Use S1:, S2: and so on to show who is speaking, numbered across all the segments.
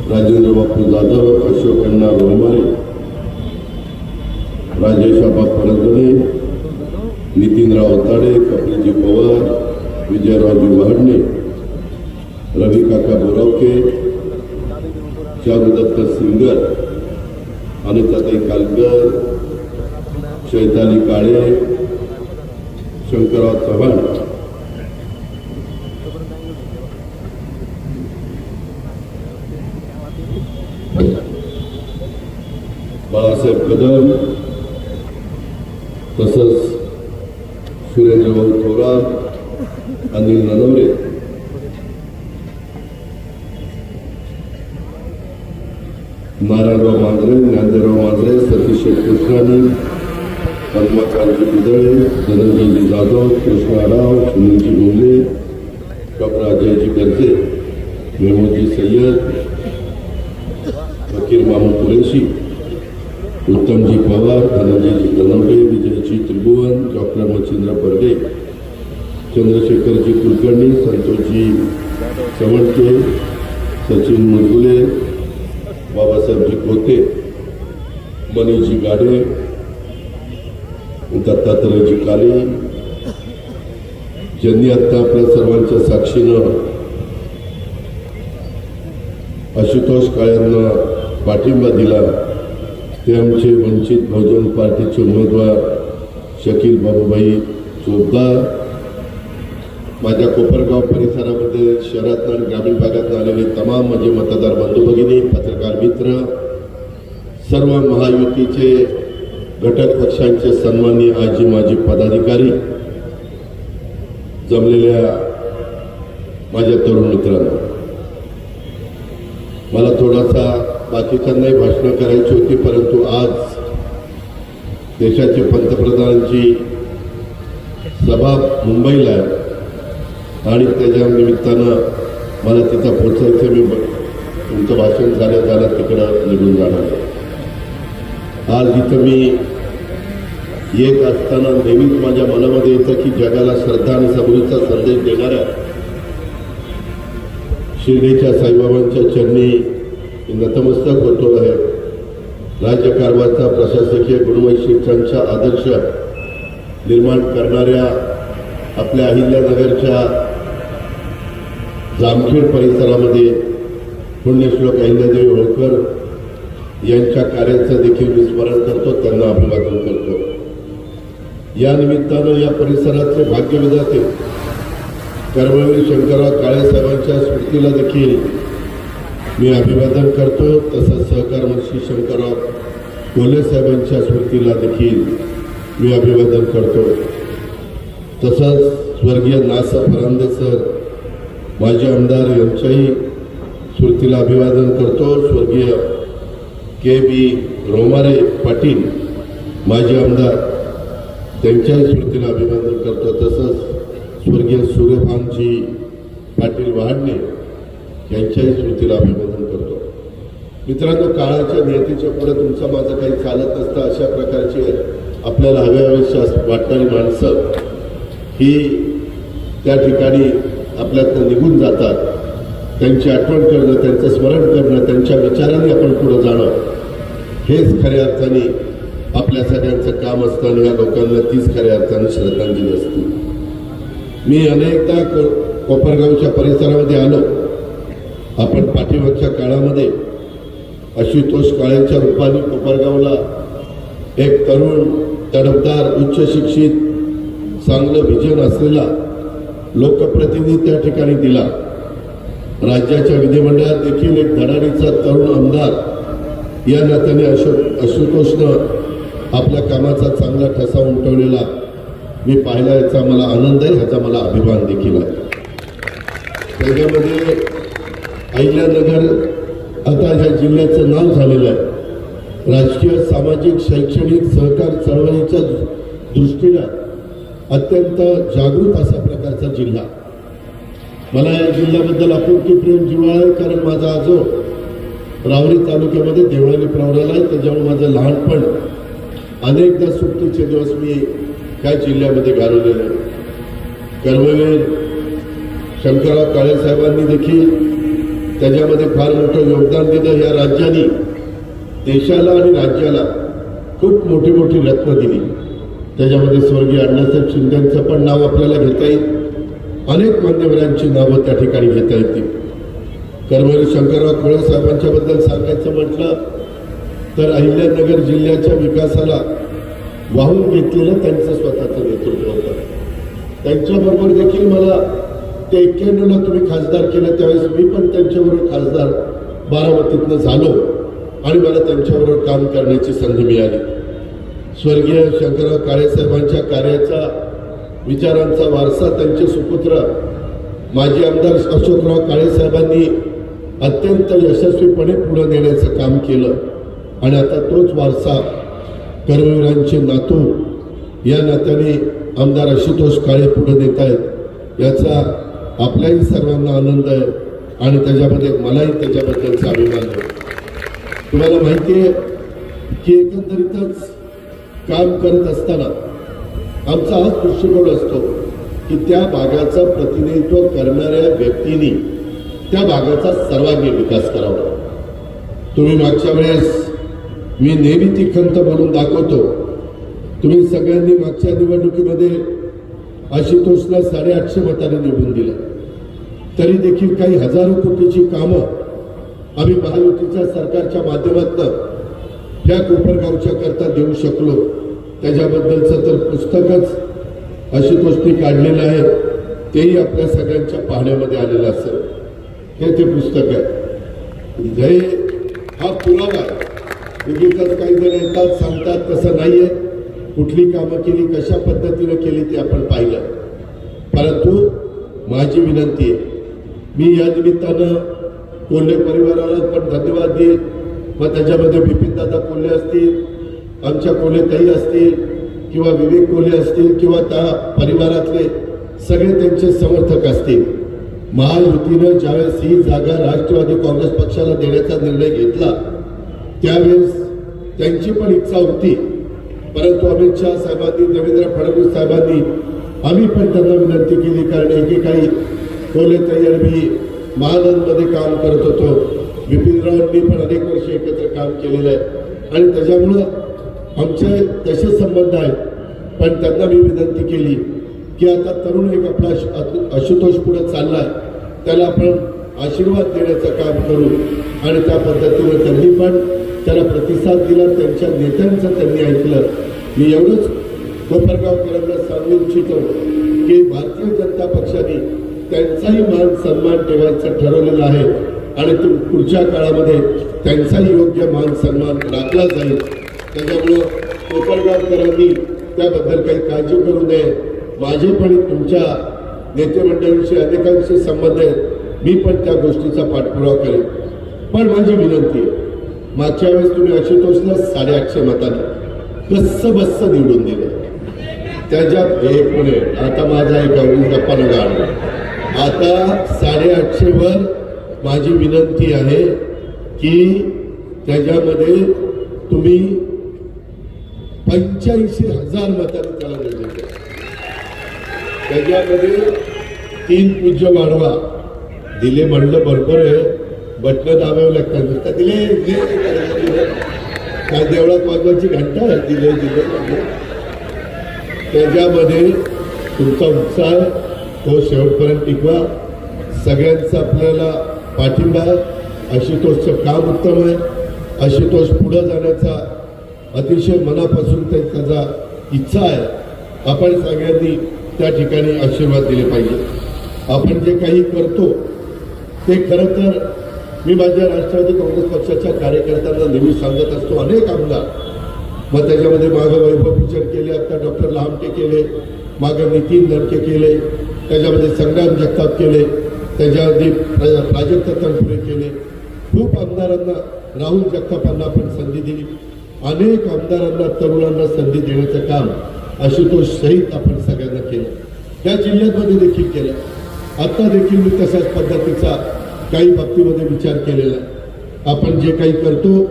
S1: राजेंद्र बापू जाधव, अशोक अण्णा रोमारे, राजेश आबा परजणे, नितीनराव अवताडे, कपिलजी पवार, विजयरावजी वहाडणे, रवी काका बोरावके, शाहदत्त सिंगर, अनिताताई कालकर, चैताली काळे, शंकरराव चव्हाण, बाळासाहेब कदम, तसंच सुरेंद्रभाऊ थोरात, अनिल ननवरे, नारायणराव मांजरे, ज्ञानदेवराव मांजरे, सतीश कृष्णानी, पद्माकांतजी पिदळे, धनंजयजी जाधव, कृष्णा राव, सुनीलजी बोंगले, डॉक्टर अजयजी गर्जे, मेहमूदजी सय्यद, फकीर मामू कुरेशी, उत्तमजी पवार, धनंजयजी दनवडे, विजयजी त्रिभुवन, डॉक्टर मच्छिंद्र बर्डे, चंद्रशेखरजी कुलकर्णी, संतोषजी चवणके, सचिन मुरगुले, बाबासाहेबजी खोते, मनीषजी गाडे, दत्तात्रयजी काळे, ज्यांनी आता आपल्या सर्वांच्या साक्षीनं आशुतोष काळेंना पाठिंबा दिला ते आमचे वंचित बहुजन पार्टीचे उमेदवार शकील बाबूभाई चोपदार, माझ्या कोपरगाव परिसरामध्ये शहरात आणि ग्रामीण भागात आलेले तमाम माझे मतदार बंधू भगिनी, पत्रकार मित्र, सर्व महायुतीचे घटक पक्षांचे सन्माननीय आजी माजी पदाधिकारी, जमलेल्या माझ्या तरुण मित्रांनो, मला थोडासा बाकीच्यांनाही भाषणं करायची होती, परंतु आज देशाचे पंतप्रधानांची सभा मुंबईला आहे आणि त्याच्या निमित्तानं मला तिथं पोहोचायचं. मी तुमचं भाषण झालं तिकडं निघून जाणार. आज इथं मी येत असताना नेहमीच माझ्या मनामध्ये येतं की जगाला श्रद्धा आणि सबुरीचा संदेश देणाऱ्या शिर्डीच्या साईबाबांच्या चरणी नतमस्तक होतो आहे. राज्यकारभाराचा प्रशासकीय गुणवैशिष्ट्यांचा आदर्श निर्माण करणाऱ्या आपल्या अहिल्यानगरच्या जामखेड परिसरामध्ये पुण्यश्लोक अहिल्यादेवी होळकर यांच्या कार्याचं देखील मी स्मरण करतो, त्यांना अभिवादन करतो. या निमित्तानं या परिसरातले भाग्यविधाते कर्मवीर शंकरराव काळे साहेबांच्या स्मृतीला देखील मी अभिवादन करतो. तसंच सहकार मंत्री शंकरराव कोल्हे साहेबांच्या स्मृतीला देखील मी अभिवादन करतो. तसंच स्वर्गीय नासा फरांदे सर माजी आमदार यांच्याही स्मृतीला अभिवादन करतो. स्वर्गीय के.बी. रोमारे पाटील माजी आमदार त्यांच्याही स्मृतीला अभिवादन करतो. तसंच स्वर्गीय सूर्यभानजी पाटील वहाडणे यांच्याही स्मृतीला अभिवादन करतो. मित्रांनो, काळाच्या नियतीच्या पुढे तुमचं माझं काही चालत नसतं. अशा प्रकारची आपल्याला हव्याशी वाटणारी माणसं ही त्या ठिकाणी आपल्यातनं निघून जातात. त्यांची आठवण करणं, त्यांचं स्मरण करणं, त्यांच्या विचारांनी आपण पुढे जाणं हेच खऱ्या अर्थाने आपल्या सगळ्यांचं काम असतं आणि या लोकांना तीच खऱ्या अर्थाने श्रद्धांजली असते. मी अनेकदा कोपरगावच्या परिसरामध्ये आलो. आपण पाठीमागच्या काळामध्ये आशुतोष काळेंच्या रूपाने कोपरगावला एक तरुण, तडफदार, उच्च शिक्षित, चांगलं विजन असलेला लोकप्रतिनिधी त्या ठिकाणी दिला. राज्याच्या विधिमंडळात देखील एक धडाडीचा तरुण आमदार या नात्याने आशुतोषनं आपल्या कामाचा चांगला ठसा उमटवलेला मी पाहिला. याचा मला आनंद आहे, ह्याचा मला अभिमान देखील आहे. त्याच्यामध्ये अहिल्यानगर आता ह्या जिल्ह्याचं नाव झालेलं आहे. राजकीय, सामाजिक, शैक्षणिक, सहकार चळवळीच्या दृष्टीनं अत्यंत जागृत असा प्रकारचा जिल्हा. मला या जिल्ह्याबद्दल आपुलकी प्रेम जिव्हाळा आहे, कारण माझा आजो रावरी तालुक्यामध्ये देवळाली प्रवराला आहे. त्याच्यामुळे माझं लहानपण अनेकदा सुट्टीचे दिवस मी त्या जिल्ह्यामध्ये घालवलेले. कर्मवीर शंकरराव काळे साहेबांनी देखील त्याच्यामध्ये फार मोठं योगदान दिलं. या राज्याने देशाला आणि राज्याला खूप मोठी मोठी रत्न दिली. त्याच्यामध्ये स्वर्गीय अण्णासाहेब शिंदेंचं पण नाव आपल्याला घेता येईल. अनेक मान्यवरांची नावं त्या ठिकाणी घेता येतील. कर्मवीर शंकरराव खळे साहेबांच्या बद्दल सांगायचं म्हटलं तर अहिल्यानगर जिल्ह्याच्या विकासाला वाहून घेतलेलं त्यांचं स्वतःचं नेतृत्व होतं. त्यांच्याबरोबर देखील मला ते 91ला तुम्ही खासदार केलं त्यावेळेस मी पण त्यांच्याबरोबर खासदार बारामतीतनं झालो आणि मला त्यांच्याबरोबर काम करण्याची संधी मिळाली. स्वर्गीय शंकरराव काळे साहेबांच्या कार्याचा विचारांचा वारसा त्यांचे सुपुत्र माजी आमदार अशोकराव काळे साहेबांनी अत्यंत यशस्वीपणे पुढे नेण्याचं काम केलं आणि आता तोच वारसा कर्मवीरांचे नातू या नात्याने आमदार आशुतोष काळे पुढे नेत आहेत. याचा आपल्याही सर्वांना आनंद आहे आणि त्याच्यामध्ये मलाही त्याच्याबद्दलचा अभिमान आहे. तुम्हाला माहिती आहे की एकंदरीतच काम करत असताना आमचा हाच दृष्टिकोन असतो की त्या भागाचं प्रतिनिधित्व करणाऱ्या व्यक्तींनी त्या भागाचा सर्वांगीण विकास करावा. तुम्ही मागच्या वेळेस मी नेहमी ती खंत म्हणून दाखवतो. तुम्ही सगळ्यांनी मागच्या निवडणुकीमध्ये आशुतोषला 850 मतांनी निवडून दिलं. तरी देखील काही हजारो कोटीची कामं आम्ही महायुतीच्या सरकारच्या माध्यमातून या कोपरगावच्या करता देऊ शकलो. त्याच्याबद्दलचं तर पुस्तकच आशुतोषने काढलेलं आहे. तेही आपल्या सगळ्यांच्या पाहण्यामध्ये आलेलं असेल. हे ते पुस्तक आहे. जय हा पुरावा आहे. उगीच काही जण येतात सांगतात तसं नाहीये. कुठली कामं केली कशा पद्धतीने केली ते आपण पाहिलं. परंतु माझी विनंती आहे मी या निमित्तानं कोल्हे परिवाराला पण धन्यवाद देईल. मग त्याच्यामध्ये बिपिनदादा कोल्हे असतील, आमच्या कोल्हे ताई असतील किंवा विवेक कोल्हे असतील किंवा त्या परिवारातले सगळे त्यांचे समर्थक असतील. महायुतीनं ज्यावेळेस ही जागा राष्ट्रवादी काँग्रेस पक्षाला देण्याचा निर्णय घेतला त्यावेळेस त्यांची पण इच्छा होती. परंतु अमित शहा साहेबांनी देवेंद्र फडणवीस साहेबांनी आम्ही पण त्यांना विनंती केली. कारण एकेकाळी कोल्हे ताई आणि मी महानंदमध्ये काम करत होतो. बिपिनरावांनी पण अनेक वर्ष एकत्र काम केलेलं आहे आणि त्याच्यामुळं आमचे तसे संबंध आहेत. पण त्यांना मी विनंती केली की आता तरुण एक आपला आशुतोष पुढे चाललाय त्याला आपण आशीर्वाद देण्याचं काम करू आणि त्या पद्धतीने त्यांनी पण त्याला प्रतिसाद दिला. त्यांच्या नेत्यांचं त्यांनी ऐकलं. मी एवढंच कोपरगावकरांना सांगू इच्छितो की भारतीय जनता पक्षाने त्यांचाही मान सन्मान ठेवायचं ठरवलेलं आहे आणि पुढच्या काळामध्ये त्यांचाही योग्य मान सन्मान राखला जाईल. त्याच्यामुळं कोपरगावकरांनी त्याबद्दल काही काळजी करू नये. माझे पण तुमच्या नेते मंडळींशी अनेकांशी संबंध आहेत. मी पण त्या गोष्टीचा पाठपुरावा करेन. पण माझी विनंती आहे मागच्या वेळेस तुम्ही आशुतोषला 850 मतांनी कसं बस्स निवडून दिलं. त्याच्यात एक मिनिट आता माझा एक गप्पा नका आणू. आता 850 वर माझी विनंती आहे की त्याच्यामध्ये तुम्ही 85,000 मतांनी त्याला निवडून द्या. त्याच्यामध्ये 3 पूज्य वाढवा दिले म्हणलं बरोबर आहे. बटणं दाबावं लागतात नुसतं दिले काय देवळात वाजवायची घंटा आहे. दिले दिले त्याच्यामध्ये तुमचा उत्साह तो शेवटपर्यंत टिकवा. सगळ्यांचा आपल्याला पाठिंबा आहे. आशुतोषचं काम उत्तम आहे. आशुतोष पुढं जाण्याचा अतिशय मनापासून त्याचा इच्छा आहे. आपण सगळ्यांनी त्या ठिकाणी आशीर्वाद दिले पाहिजे. आपण जे काही करतो ते खरं तर मी माझ्या राष्ट्रवादी काँग्रेस पक्षाच्या कार्यकर्त्यांना नेहमी सांगत असतो. अनेक आमदार मग त्याच्यामध्ये मागं वैभव पिचड केले, आता डॉक्टर लामटे केले, मागं नितीन दणके केले, त्याच्यामध्ये संग्राम जगताप केले, त्याच्यामध्ये प्राजक्त तनपुरे केले. खूप आमदारांना राहुल जगतापांना आपण संधी दिली. अनेक आमदारांना तरुणांना संधी देण्याचं काम आशुतोष सहित आपण सगळ्यांना केलं. त्या जिल्ह्यामध्ये देखील केलं. आता देखील मी तशाच पद्धतीचा काही बाबतीमध्ये विचार केलेला आहे. आपण जे काही करतो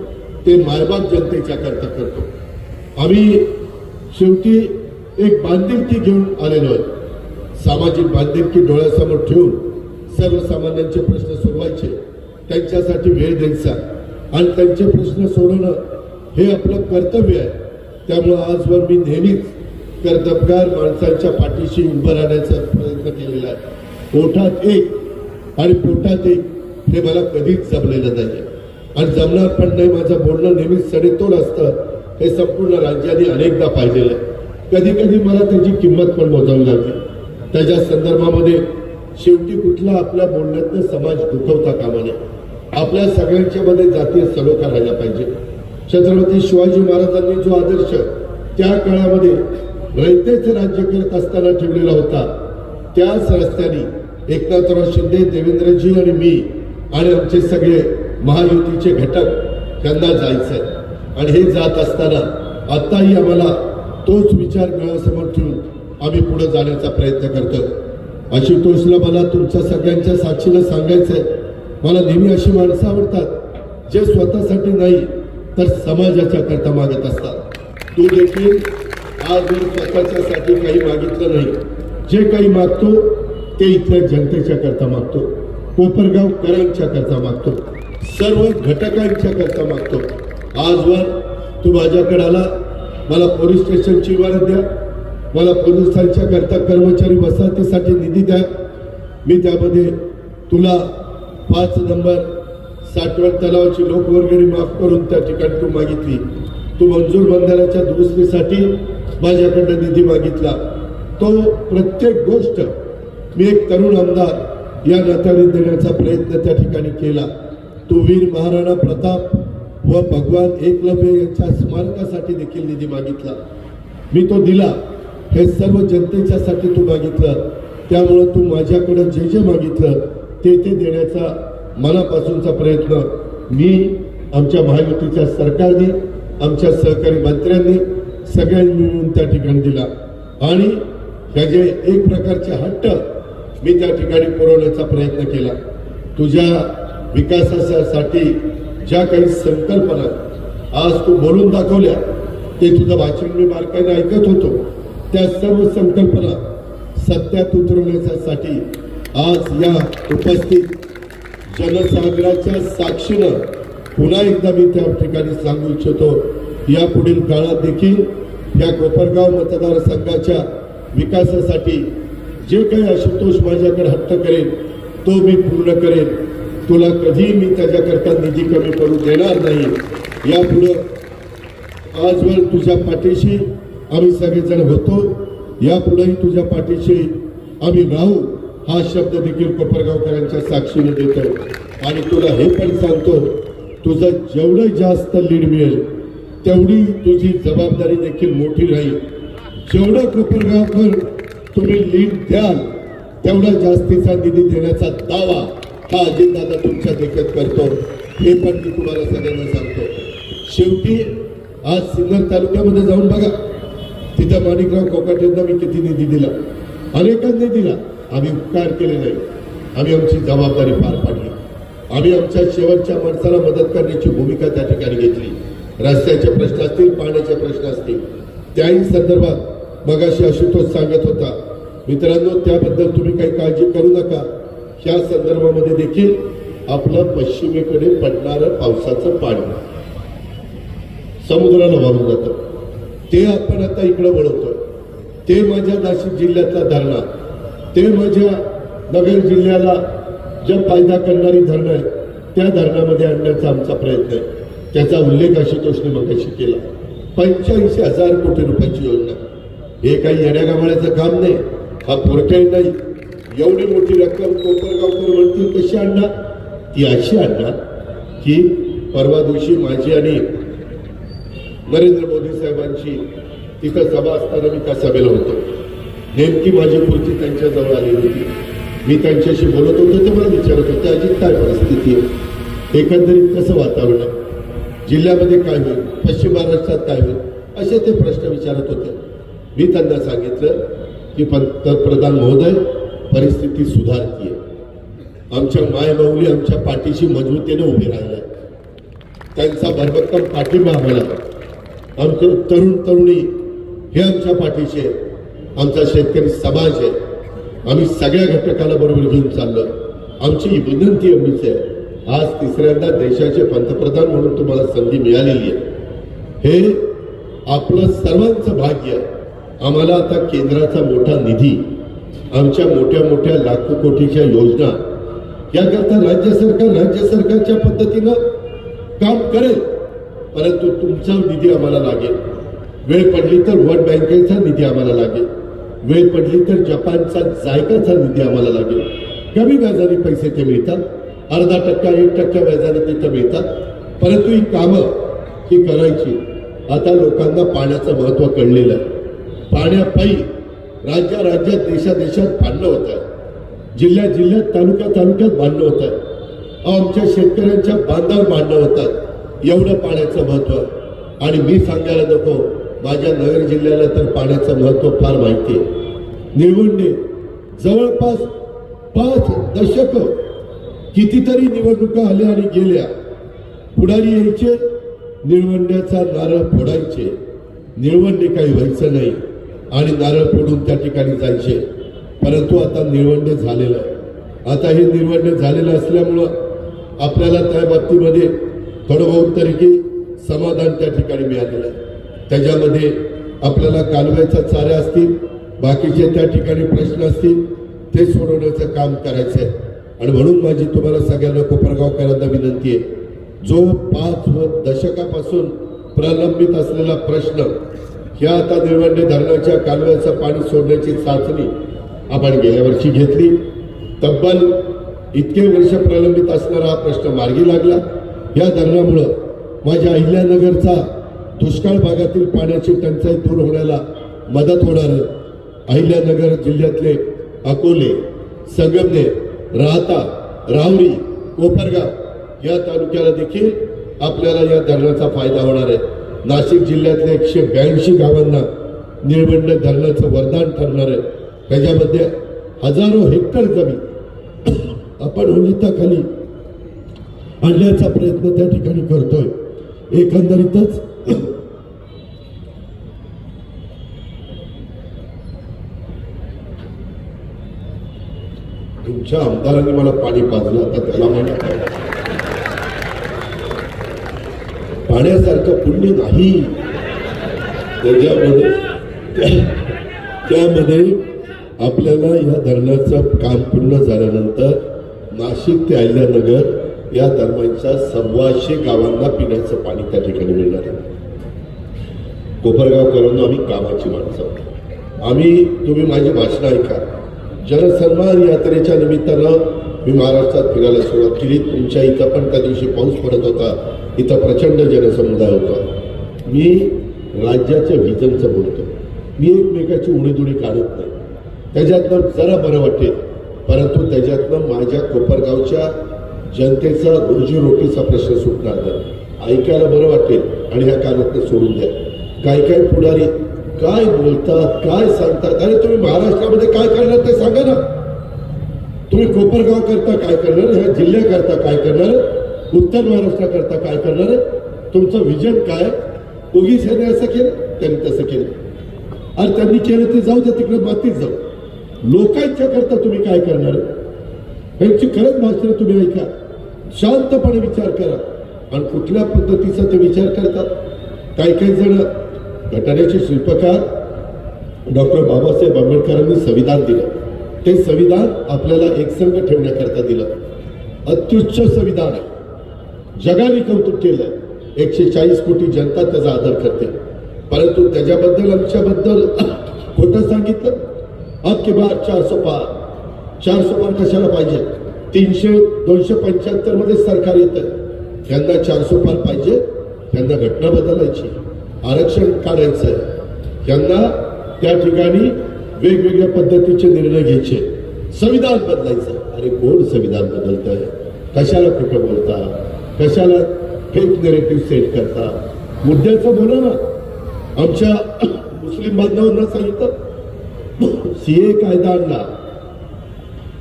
S1: ते मायबाप जनतेच्या करता करतो. आम्ही शेवटी एक बांधिलकी घेऊन आलेलो आहे. सामाजिक बांधिलकी डोळ्यासमोर ठेवून सर्वसामान्यांचे प्रश्न सोडवायचे. त्यांच्यासाठी वेळ द्यायचा आणि त्यांचे प्रश्न सोडवणं हे आपलं कर्तव्य आहे. त्यामुळं आजवर मी नेहमीच कर्तबगार माणसांच्या पाठीशी उभं राहण्याचा प्रयत्न केलेला आहे. ओठात एक आणि पोटात एक हे मला कधीच जमलेलं नाही आणि जमणार पण नाही. माझं बोलणं नेहमीच सडेतोड असतं हे संपूर्ण राज्याने अनेकदा पाहिलेलं आहे. कधी कधी मला त्याची किंमत पण मोजावी लागली. त्याच्या संदर्भामध्ये शेवटी कुठला आपल्या बोलण्यातनं समाज दुखवता कामा नये. आपल्या सगळ्यांच्या मध्ये जातीय सलोखा राहिला पाहिजे. छत्रपती शिवाजी महाराजांनी जो आदर्श त्या काळामध्ये रयतेचे राज्य करत असताना ठेवलेला होता त्याच रस्त्याने एकनाथराव शिंदे, देवेंद्रजी आणि मी आणि आमचे सगळे महायुतीचे घटक त्यांना जायचंय आणि हे जात असताना आताही आम्हाला तोच विचार डोळ्यासमोर ठेवून आम्ही पुढे जाण्याचा प्रयत्न करतोय. आशुतोषला मला तुमच्या सगळ्यांच्या साक्षीनं सांगायचंय, मला नेहमी अशी माणसं आवडतात जे स्वतःसाठी नाही तर समाजाच्या करता मागत असतात. तू देखील आजवर स्वतःच्यासाठी काही मागितलं नाही. जे काही मागतो ते इथल्या जनतेच्या करता मागतो, कोपरगावकरांच्या करता मागतो, सर्व घटकांच्या करता मागतो. आजवर तू माझ्याकडे आला, मला पोलीस स्टेशनची इमारत द्या, मला पोलिसांच्या करता कर्मचारी वसाहतीसाठी निधी द्या. मी त्यामध्ये तुला 5 नंबर साठवण तलावाची लोकवर्गणी माफ करून त्या ठिकाणी तू मागितली. तू मंजूर बंधाऱ्याच्या दुरुस्तीसाठी माझ्याकडनं निधी मागितला. तो प्रत्येक गोष्ट मी एक तरुण आमदार या नात्याने देण्याचा प्रयत्न त्या ठिकाणी केला. तू वीर महाराणा प्रताप व भगवान एकलव्य यांच्या स्मारकासाठी देखील निधी मागितला. मी तो दिला. हे सर्व जनतेच्यासाठी तू मागितलं. त्यामुळं तू माझ्याकडे जे जे मागितलं ते देण्याचा मनापासूनचा प्रयत्न मी, आमच्या महायुतीच्या सरकारने, आमच्या सहकारी मंत्र्यांनी सगळ्यांनी मिळून त्या ठिकाणी दिला आणि त्याचे एक प्रकारचे हट्ट मी त्या ठिकाणी पुरवण्याचा प्रयत्न केला. तुझ्या विकासासाठी ज्या काही संकल्पना आज तू बोलून दाखवल्या ते तुझं वाचन मी बारकाईने ऐकत होतो. त्या सर्व संकल्पना सत्यात उतरवण्यासाठी आज या उपस्थित जनसागराच्या साक्षीनं पुन्हा एकदा मी त्या ठिकाणी सांगू इच्छितो, या पुढील काळात देखील या कोपरगाव मतदारसंघाच्या विकासासाठी जे काही आशुतोष माझ्याकडे हट्ट करेल तो मी पूर्ण करेन. तुला कधी मी त्याच्याकरता निधी कमी पडू देणार नाही. यापुढं आजवर तुझ्या पाठीशी आम्ही सगळेजण होतो, यापुढेही तुझ्या पाठीशी आम्ही राहू हा शब्द देखील कोपरगावकरांच्या साक्षीने देतो. आणि तुला हे पण सांगतो, तुझं जेवढं जास्त लीड मिळेल तेवढी तुझी जबाबदारी देखील मोठी राहील. जेवढं कोपरगावकर तुम्ही लीड द्याल तेवढा जास्तीचा निधी देण्याचा दावा हा अजितदादा तुमच्या देखत करतो. हे पण मी तुम्हाला सगळ्यांना सांगतो. शेवटी आज सिन्नर तालुक्यामध्ये जाऊन बघा, तिथं माणिकराव कोकाटेंना मी किती निधी दिला, अनेकांनी दिला. आम्ही उपकार केले नाही, आम्ही आमची जबाबदारी पार पाडली. आम्ही आमच्या शेवटच्या माणसाला मदत करण्याची भूमिका त्या ठिकाणी घेतली. रस्त्याचे प्रश्न असतील, पाण्याचे प्रश्न असतील, त्याही संदर्भात मगाशी आशुतोष सांगत होता. मित्रांनो, त्याबद्दल तुम्ही काही काळजी करू नका. ह्या संदर्भामध्ये देखील आपलं पश्चिमेकडे पडणारं पावसाचं पाणी समुद्राला वाहून जातं, ते आपण आता इकडे वळवतोय. ते माझ्या नाशिक जिल्ह्यातला धरणा, ते माझ्या नगर जिल्ह्याला ज्या फायदा करणारी धरणं आहे त्या धरणामध्ये आणण्याचा आमचा प्रयत्न आहे. त्याचा उल्लेख आशुतोषने मगाशी केला. 85,000 कोटी रुपयाची योजना. हे काही येड्यागामाळ्याचं काम नाही, हा पोरखेळ नाही. एवढी मोठी रक्कम कोपरगावकर म्हणतील कशी आणणार? ती अशी आणणार की परवा दिवशी माझी आणि नरेंद्र मोदी साहेबांची तिथं सभा असताना मी त्या सभेला होतो. नेमकी माझी खुर्ची त्यांच्याजवळ आलेली होती. मी त्यांच्याशी बोलत होतो, ते मला विचारत होते, अजित काय परिस्थिती आहे, एकंदरीत कसं वातावरण आहे, जिल्ह्यामध्ये काय होईल, पश्चिम महाराष्ट्रात काय होईल, असे ते प्रश्न विचारत होते. मी त्यांना सांगितलं की पंतप्रधान महोदय, परिस्थिती सुधारतीये. आमच्या मायबाऊली आमच्या पाठीशी मजबूतीने उभी राहिल्या. त्यांचा भरभक्कम पाठिंबा आम्हाला, आमचे तरुण तरुणी हे आमच्या पाठीशी आहे. आमचा शेतकरी समाज आहे. आम्ही सगळ्या घटकाला बरोबर घेऊन चाललो. आमची विनंती एवढीच आहे आज तिसऱ्यांदा देशाचे पंतप्रधान म्हणून तुम्हाला संधी मिळालेली आहे. हे आपलं सर्वांचं भाग्य आहे. आम्हाला आता केंद्राचा मोठा निधी, आमच्या मोठ्या मोठ्या लाखो कोटीच्या योजना याकरता राज्य सरकारच्या पद्धतीनं काम करेल, परंतु तुमचा निधी आम्हाला लागेल. वेळ पडली तर वर्ल्ड बँकेचा निधी आम्हाला लागेल, वेळ पडली तर जपानचा जायकाचा निधी आम्हाला लागेल. कमी व्याजाने पैसे ते मिळतात, 0.5% 1% व्याजाने तिथं मिळतात, परंतु ही कामं ही करायची. आता लोकांना पाण्याचं महत्व कळलेलं आहे. पाण्यापायी राज्यात देशात भांडणं होत आहे, जिल्ह्यात तालुक्यात भांडणं होत आहे. आमच्या शेतकऱ्यांच्या बांधावर भांडणं होतात. एवढं पाण्याचं महत्व. आणि मी सांगायला नको, माझ्या नगर जिल्ह्याला तर पाण्याचं महत्व फार माहिती आहे. निळवंडे जवळपास 5 दशक कितीतरी निवडणुका आल्या आणि गेल्या. पुढारी यायचे, निळवंड्याचा नारळ फोडायचे, निळवंडे काही व्हायचं नाही आणि नारळ फोडून त्या ठिकाणी जायचे. परंतु आता निळवंडे झालेलं आहे. आता हे निळवंडे झालेलं असल्यामुळं आपल्याला त्या बाबतीमध्ये थोडं बहुत तरी की समाधान त्या ठिकाणी मिळालेलं आहे. त्याच्यामध्ये आपल्याला कालव्याच्या चाऱ्या असतील, बाकीचे त्या ठिकाणी प्रश्न असतील, ते सोडवण्याचं काम करायचं आहे. आणि म्हणून माझी तुम्हाला सगळ्यांना कोपरगावकरांना विनंती आहे, जो 5 दशकापासून प्रलंबित असलेला प्रश्न, ह्या आता निळवंडे धरणाच्या कालव्याचं पाणी सोडण्याची चाचणी आपण गेल्या वर्षी घेतली. तब्बल इतके वर्ष प्रलंबित असणारा हा प्रश्न मार्गी लागला. या धरणामुळं माझ्या अहिल्यानगरचा दुष्काळ भागातील पाण्याची टंचाई दूर होण्याला मदत होणार आहे. अहिल्यानगर जिल्ह्यातले अकोले, संगमनेर, राहता, राहुरी, कोपरगाव या तालुक्याला देखील आपल्याला या धरणाचा फायदा होणार आहे. नाशिक जिल्ह्यातल्या 182 गावांना निळवंड धरणाचं वरदान ठरणार आहे. त्याच्यामध्ये हजारो हेक्टर जमीन आपण ओलिताखाली आणण्याचा प्रयत्न त्या ठिकाणी करतोय. एकंदरीतच तुमच्या आमदारांनी मला पाणी पाजलं, आता त्याला म्हणा पाण्यासारखं पुण्य नाही. त्यामध्ये आपल्याला या धरणाचं काम पूर्ण झाल्यानंतर नाशिक ते अहिल्यानगर या दरम्यानच्या 1,200 गावांना पिण्याचं पाणी त्या ठिकाणी मिळणार आहे. कोपरगावकरांना आम्ही कामाची माणसं. तुम्ही माझी भाषणं ऐका. जनसन्मान यात्रेच्या निमित्तानं मी महाराष्ट्रात फिरायला सुरुवात केली. तुमच्या इथं पण त्या दिवशी पाऊस पडत होता, इथं प्रचंड जनसमुदाय होता. मी राज्याच्या व्हिजनचं बोलतो. मी एकमेकाची उडीदुडी काढत नाही. त्याच्यातनं जरा बरं वाटेल, परंतु त्याच्यातनं माझ्या कोपरगावच्या जनतेचा रोजीरोटीचा प्रश्न सुटणार नाही. ऐकायला बरं वाटेल आणि ह्या कानातनं सोडून द्या. काय पुढारी काय बोलतात, काय सांगतात. अरे तुम्ही महाराष्ट्रामध्ये काय करणार ते सांगा ना. तुम्ही कोपरगाव करता काय करणार, ह्या जिल्ह्याकरता काय करणार, उत्तर महाराष्ट्राकरता काय करणार, तुमचं विजन काय. उगीच ह्याने असं केलं, त्यांनी तसं केलं. अरे त्यांनी केलं ते जाऊ द्या, तिकडे मातीत जाऊ. लोकांच्या करता तुम्ही काय करणार, त्यांची खरंच भाषणं तुम्ही ऐका, शांतपणे विचार करा. आणि कुठल्या पद्धतीचा ते विचार करतात. काही जण घटनेचे शिल्पकार डॉक्टर बाबासाहेब आंबेडकरांनी संविधान दिलं. ते संविधान आपल्याला एकसंघ ठेवण्याकरता दिलं. अत्युच्च संविधान आहे, जगाने कौतुक केलं. 140 कोटी जनता त्याचा आदर करते. परंतु त्याच्याबद्दल आमच्याबद्दल खोटं सांगितलं. अब की बार 400 पार कशाला पाहिजे. 300-275 मध्ये सरकार येतं. त्यांना 400 पार पाहिजे. त्यांना घटना बदलायची, आरक्षण काढायचं आहे. त्यांना त्या ठिकाणी वेगवेगळ्या पद्धतीचे निर्णय घ्यायचे, संविधान बदलायचं. अरे कोण संविधान बदलत आहे, कशाला खोटं बोलता, कशाला फेक नेरेटिव्ह सेट करता. मुद्द्याचं बोला ना. आमच्या मुस्लिम बांधवांना सांगितलं सीए कायदा आणला,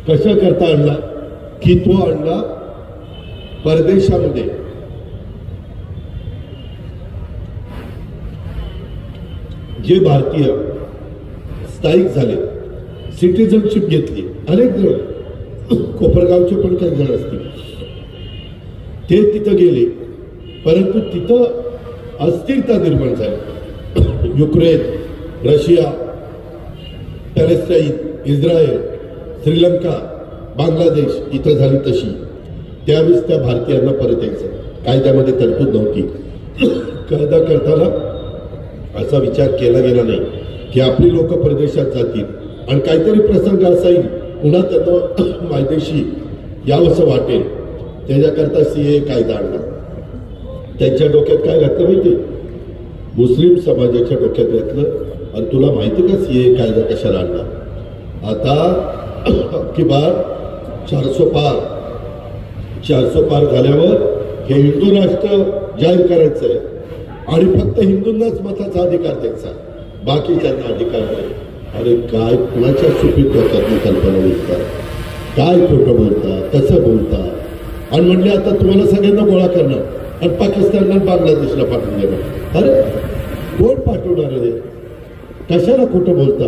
S1: कशा करता आणला, की तो आणला परदेशामध्ये जे भारतीय स्थायिक झाले, सिटिझनशिप घेतली. अनेक जण कोपरगावचे पण काही जण असतील. ते तिथं गेले, परंतु तिथं अस्थिरता निर्माण झाली. Ukraine, Russia, Palestine, Israel, Sri Lanka, Bangladesh इथं झाली तशी. त्यावेळेस त्या भारतीयांना परत यायचं, कायद्यामध्ये तरतूद नव्हती. कायदा करताना असा विचार केला गेला नाही की आपली लोक परदेशात जातील आणि काहीतरी प्रसंग असा येईल पुन्हा त्यांना मायदेशी यावंसं वाटेल, त्याच्याकरता सीए कायदा आणला. त्यांच्या डोक्यात काय घातलं माहिती, मुस्लिम समाजाच्या डोक्यात घातलं. आणि तुला माहिती का सीए कायदा कशाला आणला? आता की बार 400 पार झाल्यावर हे हिंदू राष्ट्र जाहीर करायचंय आणि फक्त हिंदूंनाच मताचा अधिकार द्यायचा, बाकीच्यांना अधिकार नाही. अरे काय कुणाच्या सुपीत डोक्यातली कल्पना विकतात, काय खोटं बोलता, कसं बोलता. आणि म्हणले आता तुम्हाला सगळ्यांना गोळा करणार आणि पाकिस्तानला बांगलादेशला पाठवून देणार. अरे कोण पाठवणार आहे? कशाला खोटं बोलता?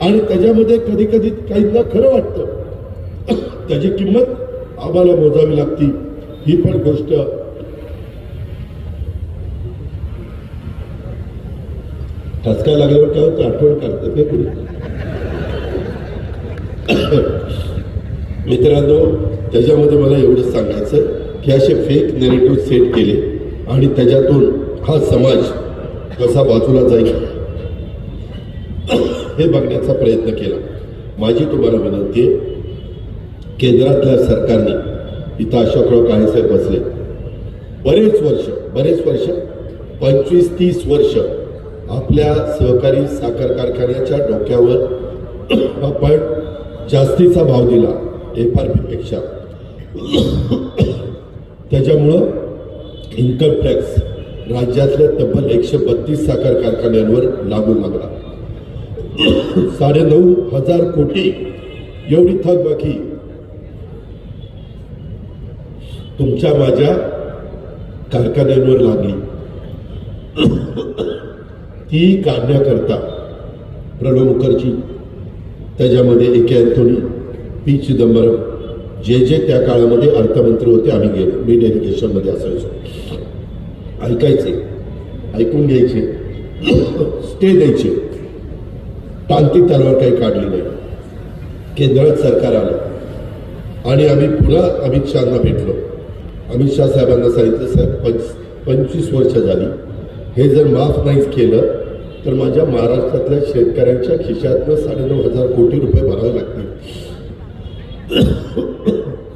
S1: आणि त्याच्यामध्ये कधी कधी काहींना खरं वाटतं, त्याची किंमत आम्हाला मोजावी लागती. ही पण गोष्ट ठसका लागल्यावर काय होतं, आठवण काढतात ते पुढे. मित्रांनो, त्याच्यामध्ये मला एवढंच सांगायचं की असे फेक नेरेटिव्ह सेट केले आणि त्याच्यातून हा समाज कसा बाजूला जाईल हे बघण्याचा प्रयत्न केला. माझी तुम्हाला विनंती आहे, केंद्रातल्या सरकारने इथं अशोकराव काळेसाहेब बसले, बरेच वर्ष 25-30 वर्ष आपल्या सहकारी साखर कारखान्याच्या डोक्यावर आपण जास्तीचा भाव दिला FRP पेक्षा. त्याच्यामुळं इन्कम टॅक्स राज्यातल्या तब्बल 132 साखर कारखान्यांवर लागू लागला. 9,500 कोटी एवढी थकबाकी तुमच्या माझ्या कारखान्यांवर लागली. ती काढण्याकरता प्रणव मुखर्जी, त्याच्यामध्ये A.K. Anthony, P. चिदंबरम, जे त्या काळामध्ये अर्थमंत्री होते, आम्ही गेलो. मी डेलिगेशनमध्ये असायचो. ऐकायचे, ऐकून घ्यायचे, स्टे द्यायचे. तांत्रिक तलवार काही काढली नाही. केंद्रात सरकार आलं आणि आम्ही पुन्हा अमित शहांना भेटलो. अमित शहा साहेबांना सांगितलं, साहेब 25 वर्ष झाली, हे जर माफ नाहीच केलं तर माझ्या महाराष्ट्रातल्या शेतकऱ्यांच्या खिशातनं 9,500 कोटी रुपये भरावे लागतील,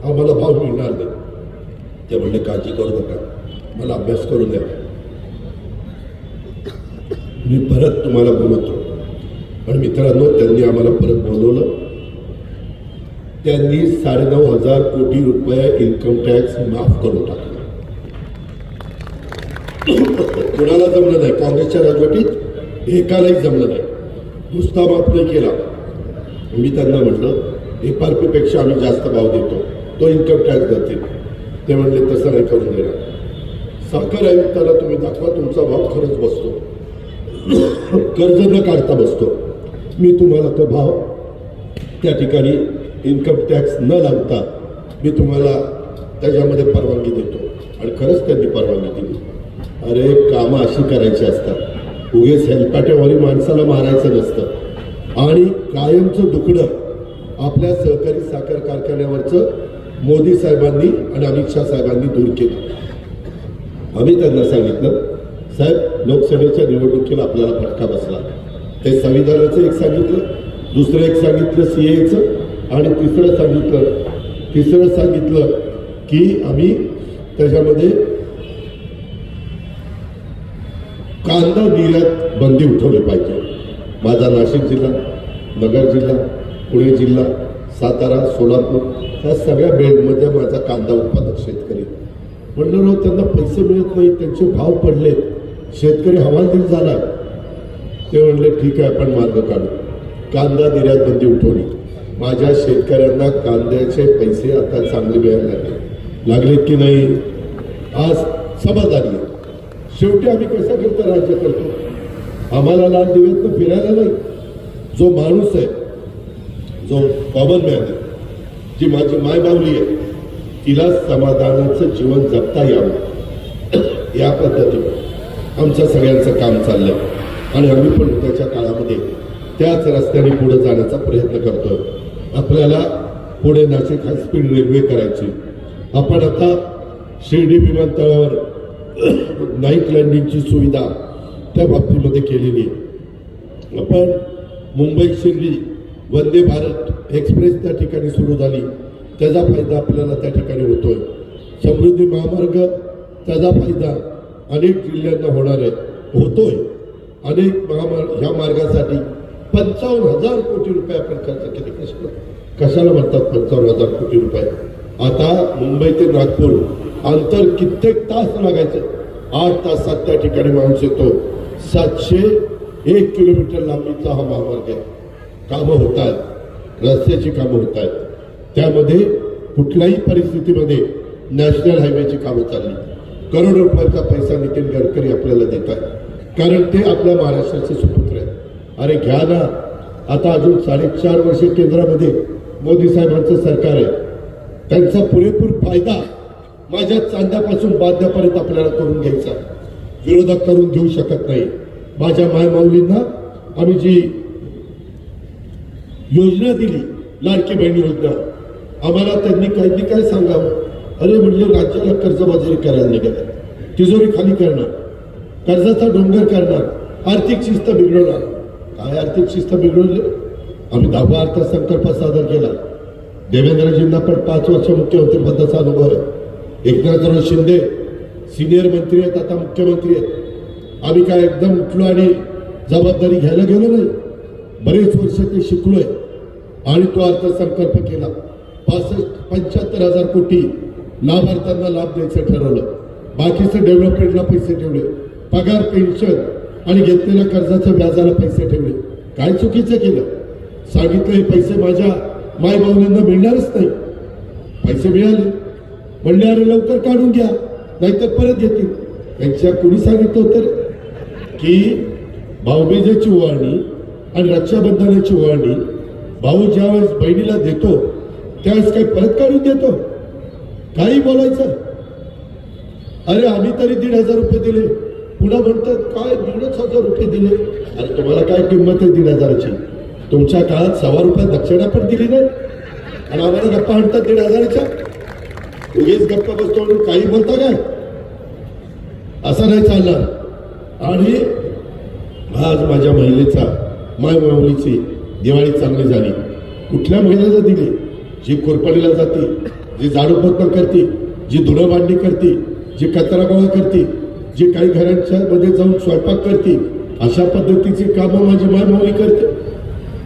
S1: आम्हाला भाव मिळणार नाही. ते म्हणले काळजी करू नका, मला अभ्यास करून द्या, मी परत तुम्हाला बोलवतो. आणि मित्रांनो, त्यांनी आम्हाला परत बोलवलं. त्यांनी 9,500 कोटी रुपये इन्कम टॅक्स माफ करून टाकला. कुणाला जमलं नाही, काँग्रेसच्या राजवटीत एकालाही जमलं नाही, नुसता माफ नाही केला. मी त्यांना म्हटलं FRP पेक्षा आम्ही जास्त भाव देतो, तो इन्कम टॅक्स देतील. ते म्हणले तसं नाही करून देणार. साखर आयुक्ताला तुम्ही दाखवा तुमचा भाव खरंच बसतो, कर्ज न काढता बसतो, मी तुम्हाला तो भाव त्या ठिकाणी इन्कम टॅक्स न लावता मी तुम्हाला त्याच्यामध्ये परवानगी देतो. आणि खरंच त्यांनी परवानगी दिली. अरे कामं अशी करायची असतात, उगेच हेलपाट्यावाली माणसाला मारायचं नसतं. आणि कायमचं दुखणं आपल्या सहकारी साखर कारखान्यावरचं मोदी साहेबांनी आणि अमित शहा साहेबांनी दूर केलं. आम्ही त्यांना सांगितलं, साहेब लोकसभेच्या निवडणुकीला आपल्याला फटका बसला. ते संविधानाचं एक सांगितलं, दुसरं एक सांगितलं CAचं, आणि तिसरं सांगितलं की आम्ही त्याच्यामध्ये कांदा निर्यात बंदी उठवली पाहिजे. माझा नाशिक जिल्हा, नगर जिल्हा, पुणे जिल्हा, सातारा, सोलापूर या सगळ्या बेल्टमध्ये माझा कांदा उत्पादक शेतकरी. म्हणलं त्यांना पैसे मिळत नाही, त्यांचे भाव पडलेत, शेतकरी हवालदिल झाला. ते म्हणले ठीक आहे, आपण मार्ग काढू. कांदा निर्यात बंदी उठवली. माझ्या शेतकऱ्यांना कांद्याचे पैसे आता चांगले मिळायला लागलेत की नाही, आज समाधानी आहे. शेवटी आम्ही कसं करता राज्य करतो, आम्हाला लाल दिव्यातनं फिरायला नाही. जो माणूस आहे, जो कॉमन मॅन आहे, जी माझी मायबावली आहे, तिला समाधानाचं जीवन जगता यावं या पद्धतीने आमचं सगळ्यांचं काम चाललंय आणि आम्ही पण उद्याच्या काळामध्ये त्याच रस्त्याने पुढे जाण्याचा प्रयत्न करतोय. आपल्याला पुढे नाशिक हाय स्पीड रेल्वे करायची. आपण आता शिर्डी विमानतळावर नाईट लँडिंगची सुविधा त्या बाबतीमध्ये केलेली आहे. आपण मुंबई शिर्डी वंदे भारत एक्सप्रेस त्या ठिकाणी सुरू झाली, त्याचा फायदा आपल्याला त्या ठिकाणी होतोय. समृद्धी महामार्ग त्याचा फायदा अनेक जिल्ह्यांना होणार आहे, होतोय. अनेक ह्या मार्गासाठी 55,000 कोटी रुपये आपण खर्च केले. कशाला म्हणतात 55,000 कोटी रुपये? आता मुंबई ते नागपूर अंतर कित्येक तास लागायचं, 8 तासात त्या ठिकाणी माणूस येतो. 701 किलोमीटर लांबीचा हा महामार्ग आहे. कामं होत आहेत, रस्त्याची कामं होत आहेत. त्यामध्ये कुठल्याही परिस्थितीमध्ये नॅशनल हायवेची कामं चालली. करोडो रुपयाचा पैसा नितीन गडकरी आपल्याला देतात, कारण ते आपल्या महाराष्ट्राचे सुपुत्र आहेत. अरे घ्या ना, आता अजून 4.5 वर्ष केंद्रामध्ये मोदी साहेबांचं सरकार आहे. त्यांचा पुरेपूर फायदा माझ्या चांद्यापासून बांध्यापर्यंत आपल्याला करून घ्यायचा. विरोधक करून घेऊ शकत नाही. माझ्या मायमाऊलींना आम्ही जी योजना दिली, लाडकी बहीण योजना, आम्हाला त्यांनी काय सांगावं? अरे म्हणले राज्याला कर्जबाजारी करायला निघाले, तिजोरी खाली करणार, कर्जाचा डोंगर करणार, आर्थिक शिस्त बिघडवणार. काय आर्थिक शिस्त बिघडवली? आम्ही 10वा अर्थसंकल्प सादर केला. देवेंद्रजींना पण 5 वर्ष मुख्यमंत्री पदाचा अनुभव आहे. एकनाथराव शिंदे सिनियर मंत्री आहेत, आता मुख्यमंत्री आहेत. आम्ही काय एकदम उठलो आणि जबाबदारी घ्यायला गेलो नाही. बरेच वर्ष ते शिकलोय आणि तो अर्थसंकल्प केला. 75,000 कोटी लाभार्थ्यांना लाभ द्यायचं ठरवलं. बाकीचं डेव्हलपमेंटला पैसे ठेवले, पगार पेन्शन आणि घेतलेल्या कर्जाच्या व्याजाला पैसे ठेवले. काय चुकीचं केलं? सांगितलं हे पैसे माझ्या मायबाऊलींना मिळणारच नाही. पैसे मिळाले, म्हणले अरे लवकर काढून घ्या नाहीतर परत येतील. त्यांच्या कुणी सांगितलं होतं की भाऊबीजेची ओवाळणी आणि रक्षाबंधनाची ओवाळणी भाऊ ज्यावेळेस बहिणीला देतो त्यावेळेस काही परत काढून देतो? काही बोलायचं? अरे आम्ही तरी 1,500 रुपये दिले, पुन्हा म्हणतात काय 1,500 रुपये दिले. अरे तुम्हाला काय किंमत आहे 1,500ची? तुमच्या काळात 1,000 रुपये दक्षिणा पण दिली नाही आणि आम्हाला गप्पा आणतात 1,500च्या. उगीच गप्पा बसतो म्हणून काही बोलता काय? असं नाही चालणार. आणि आज माझ्या महिलेचा मायमाऊलीची दिवाळी चांगली झाली. कुठल्या महिलेला दिली? जी कोरपडीला जाते, जी झाडू पोतना करते, जी धुणं भांडी करते, जी कचरा गोळा करते, जी काही घरांच्या मध्ये जाऊन स्वयंपाक करते, अशा पद्धतीची कामं माझी मायमाऊली करते.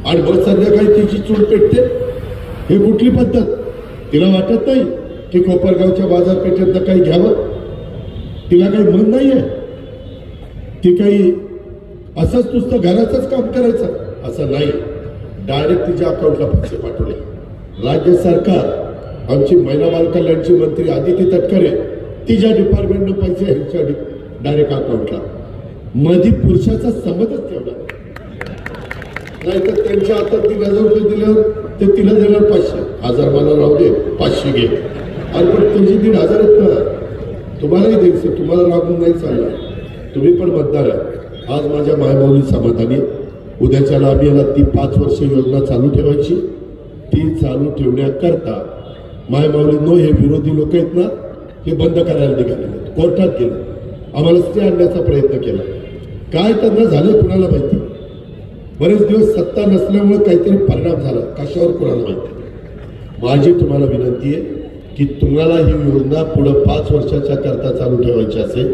S1: आणि मग संध्याकाळी तिची चूल पेटते. हे कुठली पद्धत? तिला वाटत नाही की कोपरगावच्या बाजारपेठेतनं काही घ्यावं? तिला काही मन नाहीये? ती काही असंच नुसतं घराचंच काम करायचं असं नाही. डायरेक्ट तिच्या अकाउंटला पैसे पाठवले. राज्य सरकार, आमची महिला बाल कल्याणची मंत्री आदिती तटकरे, तिच्या डिपार्टमेंटनं पैसे ह्यांच्या डायरेक्ट अकाउंटला. मध्ये पुरुषाचा संबंधच ठेवला नाही. तर त्यांच्या हातात 3,000 रुपये दिल्यावर ते तिला देणार 500. 1,000 मला राहू दे, 500 घे. आणि पण त्यांची 1,500 आहेत ना, तुम्हालाही द्यायचं. तुम्हाला लागून नाही चालणार. तुम्ही पण मतदार आहे. आज माझ्या मायबाऊली समाधानी. उद्याच्याला आम्ही याला ती 5 वर्ष योजना चालू ठेवायची. ती चालू ठेवण्याकरता मायबाऊलींनो हे विरोधी लोक आहेत ना, हे बंद करायला निघालेले, कोर्टात गेलं, आम्हाला स्टे आणण्याचा प्रयत्न केला. काय त्यांना झालं कुणाला माहिती. बरेच दिवस सत्ता नसल्यामुळे काहीतरी परिणाम झाला, कशावर कुणाला माहिती. माझी तुम्हाला विनंती आहे की तुम्हाला ही योजना पुढे 5 वर्षाच्या करता चालू ठेवायची असेल,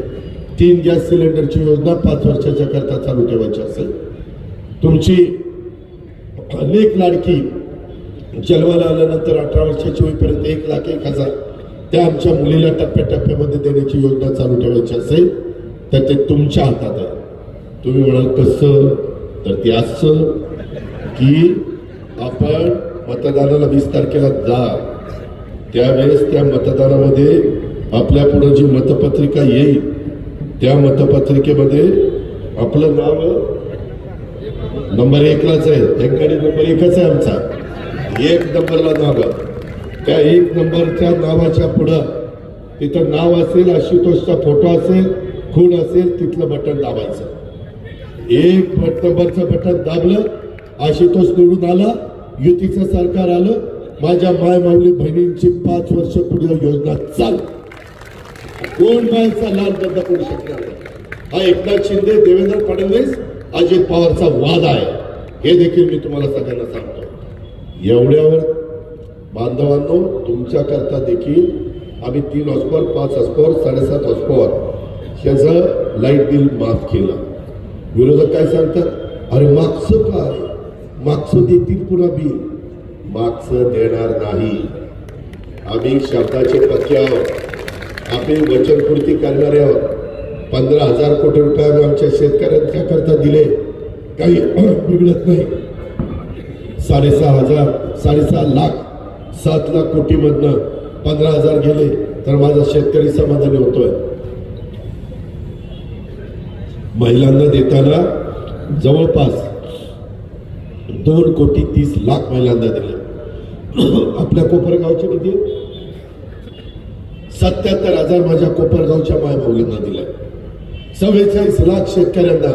S1: 3 गॅस सिलेंडरची योजना 5 वर्षाच्या करता चालू ठेवायची असेल, तुमची अनेक लाडकी जन्माला आल्यानंतर 18 वर्षाची होईपर्यंत 1,01,000 त्या आमच्या मुलीला टप्प्याटप्प्यामध्ये देण्याची योजना चालू ठेवायची असेल तर ते तुमच्या हातात आहे. तुम्ही म्हणाल कसं? तर ते असं की आपण मतदानाला 20 तारखेला जा, त्यावेळेस त्या मतदानामध्ये आपल्या पुढे जी मतपत्रिका येईल त्या मतपत्रिकेमध्ये आपलं नाव नंबर 1लाच आहे. एक गाडी नंबर 1च आहे आमचा, 1 नंबरला नाव आहे. त्या 1 नंबरच्या नावाच्या पुढं तिथं नाव असेल, आशुतोषचा फोटो असेल, खूण असेल, तिथलं बटन दाबायचं. 1 नंबरचं बटन दाबलं, आशुतोष निवडून आला, युतीचं सरकार आलं, माझ्या माय माऊली बहिणींची 5 वर्ष पुढे योजना चालू. कोण बायचा लाल बंद करू शकणार नाही. हा एकनाथ शिंदे, देवेंद्र फडणवीस, अजित पवारचा वाद आहे, हे देखील मी तुम्हाला सगळ्यांना सांगतो. एवढ्यावर बांधवांनो, तुमच्याकरता देखील आम्ही 3 हॉर्सपॉवर, 5 हॉर्सपॉवर, 7.5 हॉर्सपॉवर ह्याचं लाईट बिल माफ केलं. विरोधक काय सांगतात, अरे मागचं काय, मागचं देतील पुन्हा बिल. मागचं देणार नाही. आम्ही शब्दाचे पक्के आहोत, आपली वचनपूर्ती करणारे आहोत. 15,000 कोटी रुपये आम्ही आमच्या शेतकऱ्यांच्या करता दिले, काही बिघडत नाही. 6.5 लाख 7 लाख कोटी मधनं 15,000 गेले तर माझा शेतकरी समाधानी होतोय. महिलांना देताना जवळपास 2,30,00,000 महिलांना दिले. आपल्या कोपरगावच्या किती, 77,000 माझ्या कोपरगावच्या मायमाऊलींना दिले. 44 लाख शेतकऱ्यांना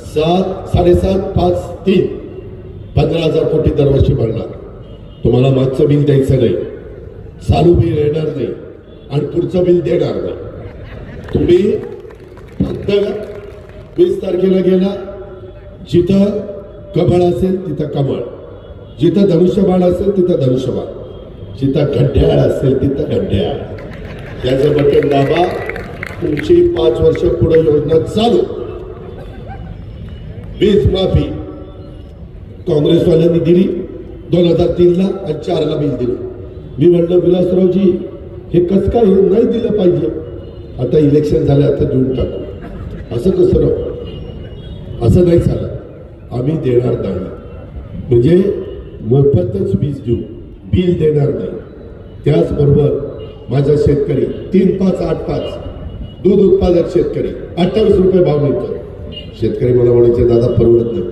S1: 7.5, 5, 3 15,000 कोटी दरवर्षी भरणार. तुम्हाला मागचं बिल द्यायचं नाही, चालू बिल येणार नाही आणि पुढचं बिल देणार नाही. तुम्ही फक्त 20 तारखेला गेला, जिथं कमळ असेल तिथं कमळ, जिथं धनुष्यबाण असेल तिथं धनुष्यबाण, जिथं घड्याळ असेल तिथं घड्याळ, त्याचं बटन दाबा, तुमची 5 वर्ष पुढे योजना चालू. वीज माफी काँग्रेसवाल्यांनी दिली 2003ला आणि 4ला बिल दिलं. मी म्हटलं विलासरावजी हे कसं काय, हे नाही दिलं पाहिजे. आता इलेक्शन झालं, आता देऊन टाकू. असं कसं राहू, असं नाही झालं. आम्ही देणार नाही, म्हणजे मोफतच वीज देऊ, बिल देणार नाही. त्याचबरोबर माझा शेतकरी 3,5,8,5 दूध उत्पादक शेतकरी 28 रुपये भाव मिळतो. शेतकरी मला म्हणायचे दादा परवडत नाही.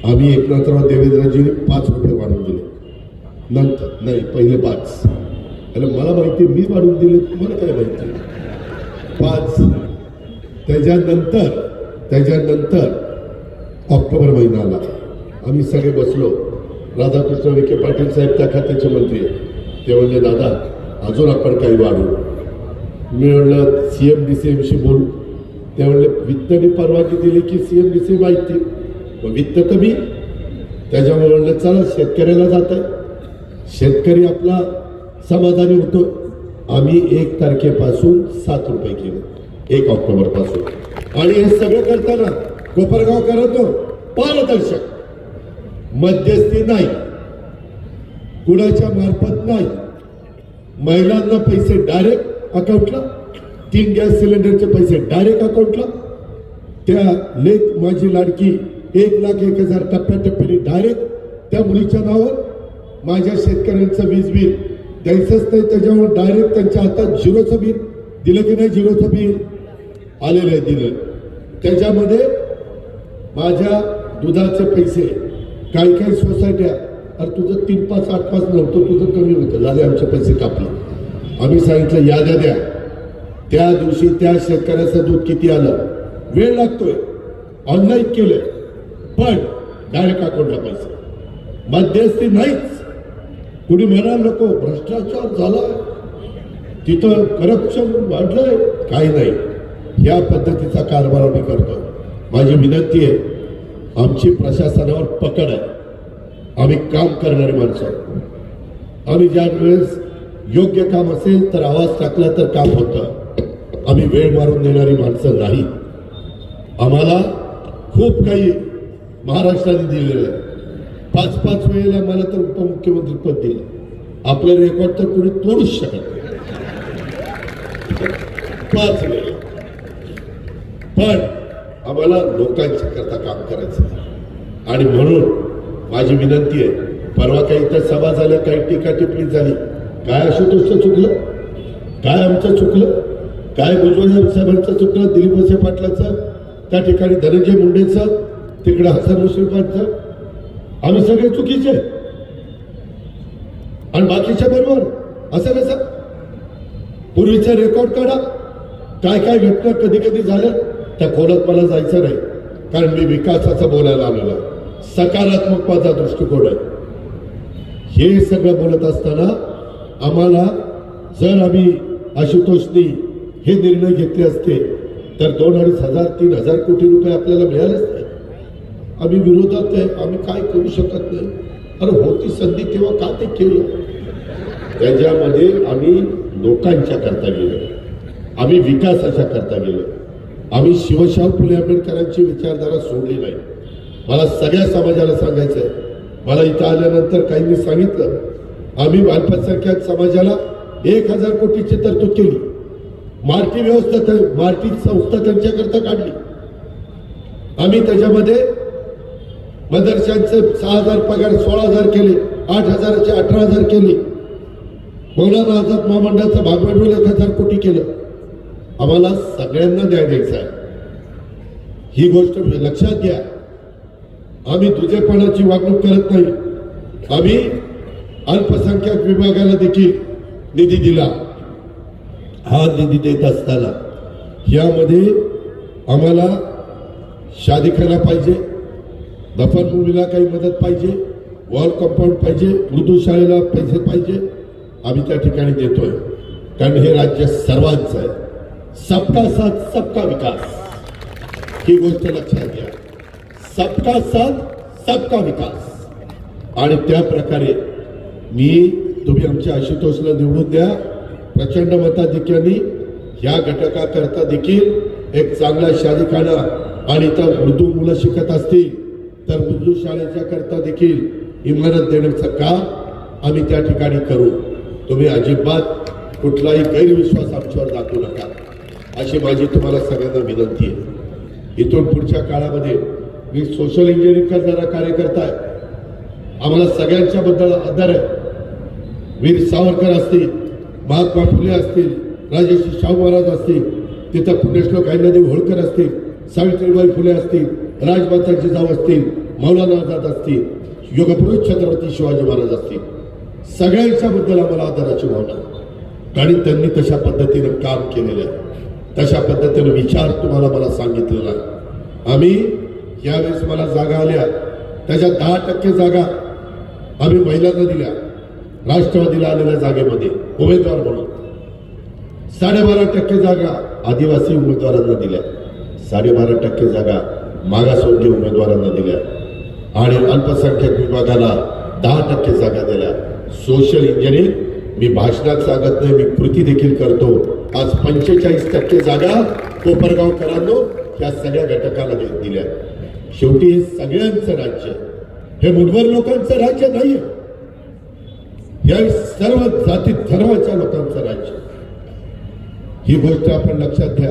S1: आम्ही एकनाथराव देवेंद्रजींनी 5 रुपये वाढवून दिले. नंतर नाही, पहिले 5. अरे मला माहिती, मी वाढवून दिले, तुम्हाला काय माहिती. 5. त्याच्यानंतर ऑक्टोबर महिना आला. आम्ही सगळे बसलो. राधाकृष्ण विखे पाटील साहेब त्या खात्याचे मंत्री, ते म्हणले दादा अजून आपण काही वाढवू. मी म्हणलं CMDCMशी बोलू. ते म्हणले वित्तने परवानगी दिली की CMDC माहिती, वित्त तर मी. त्याच्यामुळे म्हणलं चला शेतकऱ्याला जात आहे, शेतकरी आपला समाधानी होतो. आम्ही 1 तारखेपासून 7 रुपये केले, 1 ऑक्टोबर पासून. आणि हे सगळं करताना कोपरगाव करतो पारदर्शक, मध्यस्थी नाही, कुणाच्या मार्फत नाही. महिलांना पैसे डायरेक्ट अकाउंटला, 3 गॅस सिलेंडरचे पैसे डायरेक्ट अकाउंटला. त्या लेख माझी लाडकी 1,01,000 टप्प्याटप्प्याने डायरेक्ट त्या मुलीच्या नावावर. माझ्या शेतकऱ्यांचं वीज बिल द्यायचंच नाही, त्याच्यावर डायरेक्ट त्यांच्या हातात 0चं बिल दिलं की नाही, 0चं बिल आलेलं आहे, दिलं. त्याच्यामध्ये माझ्या दुधाचे पैसे, काही सोसायट्या, अरे तुझं 3,5,8,5 नव्हतं, तुझं कमी होतं, झाले आमचे पैसे कापले. आम्ही सांगितलं याद्या द्या. त्या दिवशी त्या शेतकऱ्याचं दूध किती आलं, वेळ लागतोय, ऑनलाईन केलंय, पण डायरेक्ट अकाउंटला पैसे, मध्यस्थी नाहीच. कुणी म्हणाल नको भ्रष्टाचार झाला, तिथं करप्शन वाढलंय, काही नाही. या पद्धतीचा कारभार आम्ही करतो. माझी विनंती आहे, आमची प्रशासनावर पकड आहे, आम्ही काम करणारी माणसं. आम्ही ज्या वेळेस योग्य काम असेल तर आवाज टाकला तर काम होतं. आम्ही वेळ मारून देणारी माणसं नाही. आम्हाला खूप काही महाराष्ट्राने दिलेलं आहे. 5-5 वेळेला मला तर उपमुख्यमंत्री पद दिलं. आपलं रेकॉर्ड तर कोणी तोडूच शकत नाही. 5 वेळेला. पण आम्हाला लोकांच्या करता काम करायचं. आणि म्हणून माझी विनंती आहे, परवा काही इथं सभा झाल्या, काही टीका टिप्पणी झाली. काय आशुतोषचं चुकलं, काय आमचं चुकलं, काय भुजबळ साहेबांचं चुकलं, दिलीप वळसे पाटलाचं, त्या ठिकाणी धनंजय मुंडेचं, तिकडे हसन मुश्रीफांचं, आम्ही सगळे चुकीचे. आणि बाकीच्या बरोबर असं कसं? पूर्वीचा रेकॉर्ड काढा, काय काय घटना कधी कधी झाल्या त्या खोलात मला जायचं नाही, कारण मी विकासाचं बोलायला आलेलो आहे. सकारात्मक माझा दृष्टिकोन आहे. हे सगळं बोलत असताना आम्हाला जर आम्ही आशुतोषनी हे निर्णय घेतले असते तर 2,500 3,000 कोटी रुपये आपल्याला मिळालेच नाही. आम्ही विरोधात आहे, आम्ही काय करू शकत नाही. अरे होती संधी तेव्हा का ते केलं? त्याच्यामध्ये आम्ही लोकांच्या करता गेलो, आम्ही विकासाच्या करता गेलो, आम्ही शिवशाहू फुले आंबेडकरांची विचारधारा सोडली नाही. मला सगळ्या समाजाला सांगायचं आहे. मला इथं आल्यानंतर काहींनी सांगितलं आम्ही अल्पसंख्याक समाजाला 1,000 कोटीची तरतूद केली. मार्टी व्यवस्था, मार्टी संस्था त्यांच्याकरता काढली. आम्ही त्याच्यामध्ये मदरशांचे 6,000 पगार 16,000 केले, 8,000चे 18,000 केले. मौलाना आझाद महामंडळाचं भागभांडवल 1,000 कोटी केलं. आम्हाला सगळ्यांना न्याय द्यायचा आहे, ही गोष्ट लक्षात घ्या. आम्ही दुजेपणाची वागणूक करत नाही. आम्ही अल्पसंख्याक विभागाला देखील निधी दिला. हा निधी देत असताना यामध्ये आम्हाला शादीखाना पाहिजे, दफनभूमीला काही मदत पाहिजे, वॉल कंपाऊंड पाहिजे, उर्दू शाळेला पैसे पाहिजे. आम्ही त्या ठिकाणी देतोय, कारण हे राज्य सर्वांचं आहे. सबका साथ सबका विकास, ही गोष्ट लक्षात घ्या. सबका साथ सबका विकास. आणि त्या प्रकारे तुम्ही आमच्या आशुतोषला निवडून द्या. प्रचंड मताधिक्याने या घटकाकरता देखील एक चांगला शादीखाना, आणि तर उर्दू मुलं शिकत असतील तर उर्दू शाळेच्या करता देखील इमारत देण्याचं काम आम्ही त्या ठिकाणी करू. तुम्ही अजिबात कुठलाही गैरविश्वास आमच्यावर दाखवू नका, अशी माझी तुम्हाला सगळ्यांना विनंती आहे. इथून पुढच्या काळामध्ये मी सोशल इंजिनिअरिंग करणारा कार्यकर्ता आहे. आम्हाला सगळ्यांच्या बद्दल आदर आहे. वीर सावरकर असतील, महात्मा फुले असतील, राजर्षी शाहू महाराज असतील, तिथं पुण्यश्लोक अहिल्यादेवी होळकर असतील, सावित्रीबाई फुले असतील, राजमाता जिजाऊ असतील, मौलाना आझाद असतील, योगपुरुष छत्रपती शिवाजी महाराज असतील, सगळ्यांच्या बद्दल आम्हाला आदराची भावना, कारण त्यांनी तशा पद्धतीनं काम केलेलं आहे, तशा पद्धतीने विचार तुम्हाला मला सांगितलेला आहे. आम्ही यावेळेस मला जागा आल्या त्याच्या 10% जागा आम्ही महिलांना दिल्या. राष्ट्रवादीला आलेल्या जागेमध्ये उमेदवार म्हणून 12.5% जागा आदिवासी उमेदवारांना दिल्या, 12.5% जागा मागासवर्गीय उमेदवारांना दिल्या, आणि अल्पसंख्याक विभागाला 10% जागा दिल्या. सोशल इंजिनिअरिंग मी भाषणात सांगत नाही, मी कृती देखील करतो. आज 45% जागा कोपरगावकरांनो या सगळ्या घटकाला दिल्या. शेवटी हे सगळ्यांचं राज्य, हे मुठभर लोकांचं राज्य नाहीये, या सर्व जाती धर्माच्या लोकांचं राज्य. ही गोष्ट आपण लक्षात घ्या.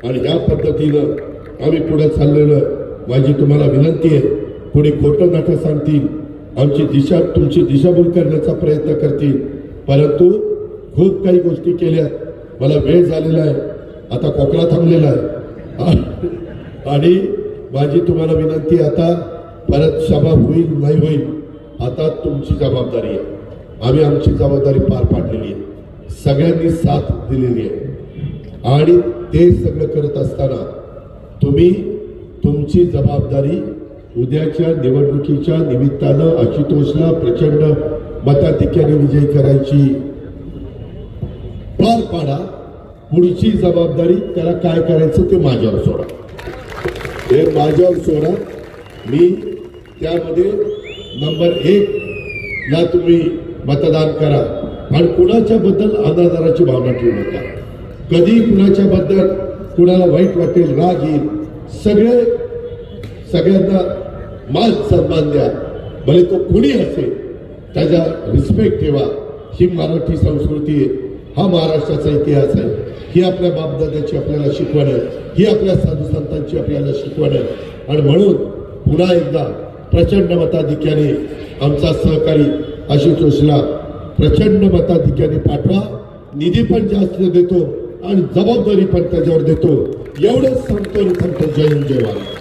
S1: आणि या पद्धतीनं आम्ही पुढे चाललेलं, माझी तुम्हाला विनंती आहे, कोणी खोटं नाटं सांगतील, आमची दिशा तुमची दिशाभूल करण्याचा प्रयत्न करतील, परंतु खूप काही गोष्टी केल्या. मला वेळ झालेला आहे, आता कोकणा थांबलेला आहे, आणि माझी तुम्हाला विनंती, आता परत सभा होईल नाही होईल, आता तुमची जबाबदारी आहे. आम्ही आमची जबाबदारी पार पाडलेली आहे, सगळ्यांनी साथ दिलेली आहे, आणि ते सगळं करत असताना तुम्ही तुमची जबाबदारी उद्याच्या निवडणुकीच्या निमित्तानं आशुतोषला प्रचंड मताधिक्याने विजयी करायची, पार पाडा. पुढची जबाबदारी त्याला काय करायचं ते माझ्यावर सोडा, हे माझ्यावर सोडा. मी त्यामध्ये नंबर 1 ला तुम्ही मतदान करा, आणि कुणाच्या बद्दल अनादराची भावना ठेवू नका. कधी कुणाच्या बद्दल कुणाला वाईट वाटेल, राग येईल, सगळ्यांना मान सन्मान द्या, भले तो कुणी असेल, त्याचा रिस्पेक्ट ठेवा. ही मराठी संस्कृती आहे, हा महाराष्ट्राचा इतिहास आहे, ही आपल्या बापदादाची आपल्याला शिकवण आहे, ही आपल्या साधू संतांची आपल्याला शिकवण आहे. आणि म्हणून पुन्हा एकदा प्रचंड मताधिक्याने आमचा सहकारी आशुतोषला प्रचंड मताधिक्याने पाठवा. निधी पण जास्त देतो आणि जबाबदारी पण त्याच्यावर देतो. एवढंच सांगतो आणि थांबतो. जय हिंद, जय भारत.